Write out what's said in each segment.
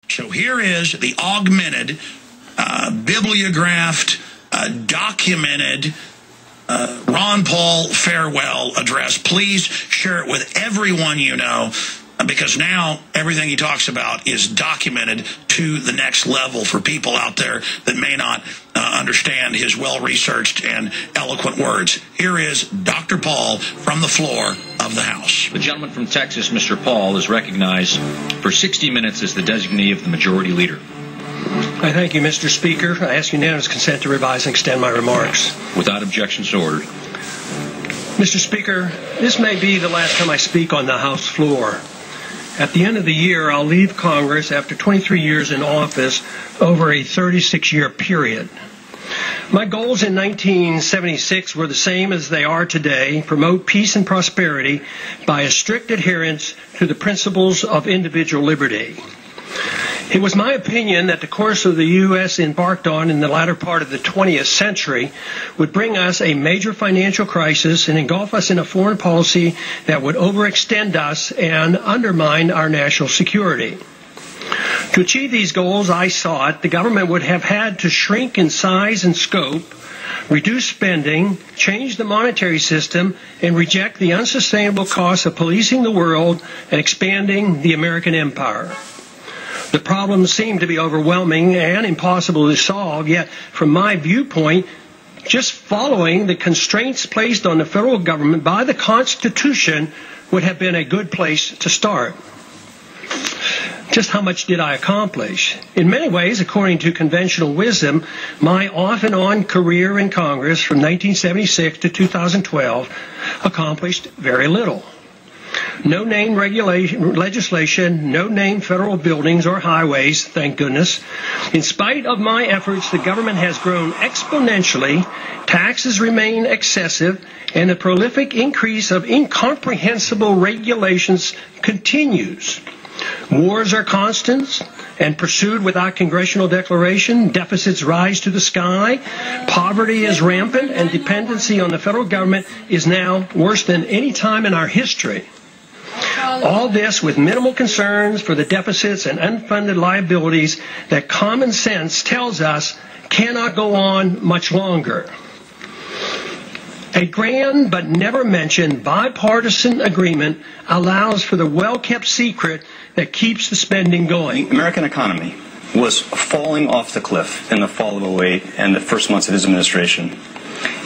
So here is the augmented, bibliographed, documented Ron Paul farewell address. Please share it with everyone you know, because now everything he talks about is documented to the next level for people out there that may not understand his well-researched and eloquent words. Here is Dr. Paul from the floor of the House. The gentleman from Texas, Mr. Paul, is recognized for 60 minutes as the designee of the majority leader. I thank you, Mr. Speaker. I ask unanimous consent to revise and extend my remarks. Without objection, so ordered. Mr. Speaker, this may be the last time I speak on the House floor. At the end of the year, I'll leave Congress after 23 years in office over a 36-year period. My goals in 1976 were the same as they are today: promote peace and prosperity by a strict adherence to the principles of individual liberty. It was my opinion that the course of the U.S. embarked on in the latter part of the 20th century would bring us a major financial crisis and engulf us in a foreign policy that would overextend us and undermine our national security. To achieve these goals, I sought the government would have had to shrink in size and scope, reduce spending, change the monetary system, and reject the unsustainable costs of policing the world and expanding the American empire. The problems seem to be overwhelming and impossible to solve, yet from my viewpoint, just following the constraints placed on the federal government by the Constitution would have been a good place to start. Just how much did I accomplish? In many ways, according to conventional wisdom, my off-and-on career in Congress from 1976 to 2012 accomplished very little. No name legislation, no name federal buildings or highways, thank goodness. In spite of my efforts, the government has grown exponentially, taxes remain excessive, and the prolific increase of incomprehensible regulations continues. Wars are constant and pursued without congressional declaration. Deficits rise to the sky. Poverty is rampant, and dependency on the federal government is now worse than any time in our history. All this with minimal concerns for the deficits and unfunded liabilities that common sense tells us cannot go on much longer. A grand but never mentioned bipartisan agreement allows for the well-kept secret that keeps the spending going. The American economy was falling off the cliff in the fall of 2008 and the first months of his administration.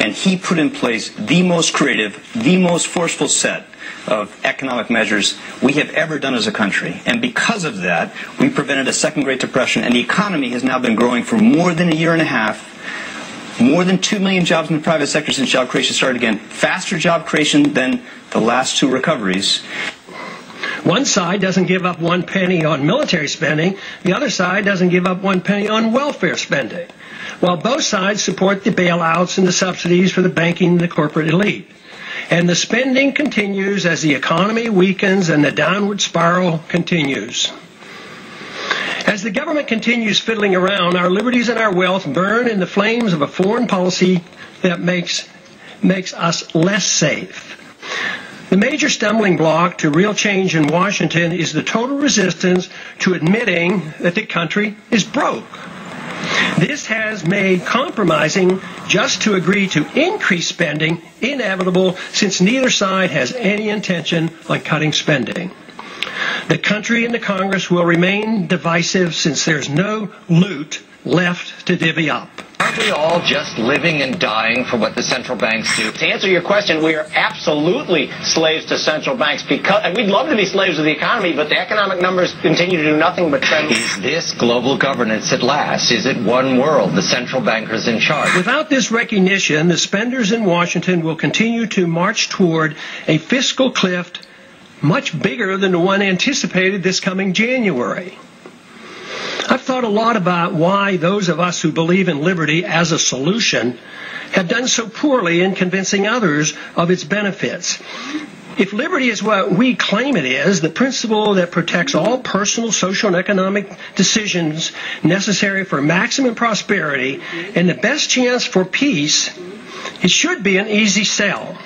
And he put in place the most creative, the most forceful set of economic measures we have ever done as a country. And because of that, we prevented a second Great Depression, and the economy has now been growing for more than a year and a half. More than 2 million jobs in the private sector since job creation started again. Faster job creation than the last two recoveries. One side doesn't give up 1 penny on military spending. The other side doesn't give up 1 penny on welfare spending. While both sides support the bailouts and the subsidies for the banking and the corporate elite. And the spending continues as the economy weakens and the downward spiral continues. As the government continues fiddling around, our liberties and our wealth burn in the flames of a foreign policy that makes us less safe. The major stumbling block to real change in Washington is the total resistance to admitting that the country is broke. This has made compromising just to agree to increase spending inevitable, since neither side has any intention on cutting spending. The country and the Congress will remain divisive since there's no loot left to divvy up. Aren't we all just living and dying for what the central banks do? To answer your question, we are absolutely slaves to central banks, and we'd love to be slaves of the economy, but the economic numbers continue to do nothing but trend. Is this global governance at last? Is it one world, the central bankers in charge? Without this recognition, the spenders in Washington will continue to march toward a fiscal cliff much bigger than the one anticipated this coming January. I've thought a lot about why those of us who believe in liberty as a solution have done so poorly in convincing others of its benefits. If liberty is what we claim it is, the principle that protects all personal, social, and economic decisions necessary for maximum prosperity and the best chance for peace, it should be an easy sell.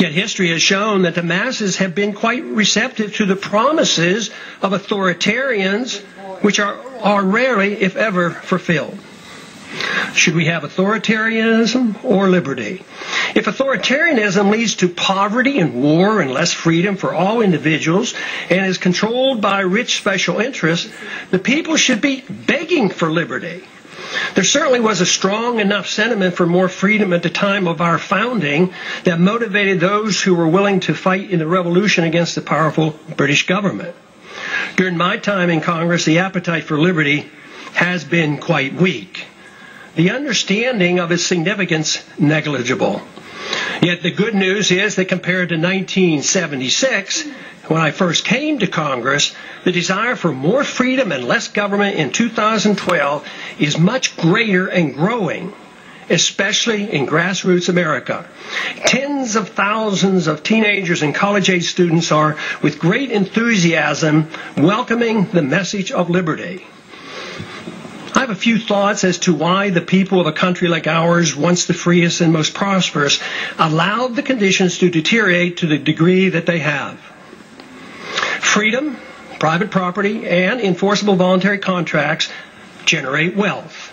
Yet history has shown that the masses have been quite receptive to the promises of authoritarians, which are rarely, if ever, fulfilled. Should we have authoritarianism or liberty? If authoritarianism leads to poverty and war and less freedom for all individuals and is controlled by rich special interests, the people should be begging for liberty. There certainly was a strong enough sentiment for more freedom at the time of our founding that motivated those who were willing to fight in the revolution against the powerful British government. During my time in Congress, the appetite for liberty has been quite weak. The understanding of its significance negligible. Yet the good news is that compared to 1976, when I first came to Congress, the desire for more freedom and less government in 2012 is much greater and growing, especially in grassroots America. Tens of thousands of teenagers and college-age students are, with great enthusiasm, welcoming the message of liberty. I have a few thoughts as to why the people of a country like ours, once the freest and most prosperous, allowed the conditions to deteriorate to the degree that they have. Freedom, private property, and enforceable voluntary contracts generate wealth.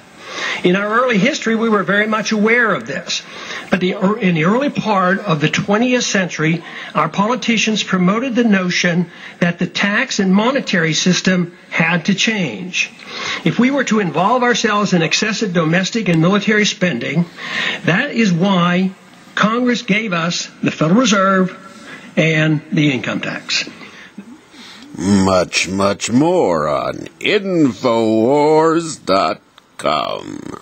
In our early history, we were very much aware of this. But in the early part of the 20th century, our politicians promoted the notion that the tax and monetary system had to change. If we were to involve ourselves in excessive domestic and military spending, that is why Congress gave us the Federal Reserve and the income tax. Much more on INFOWARS.com.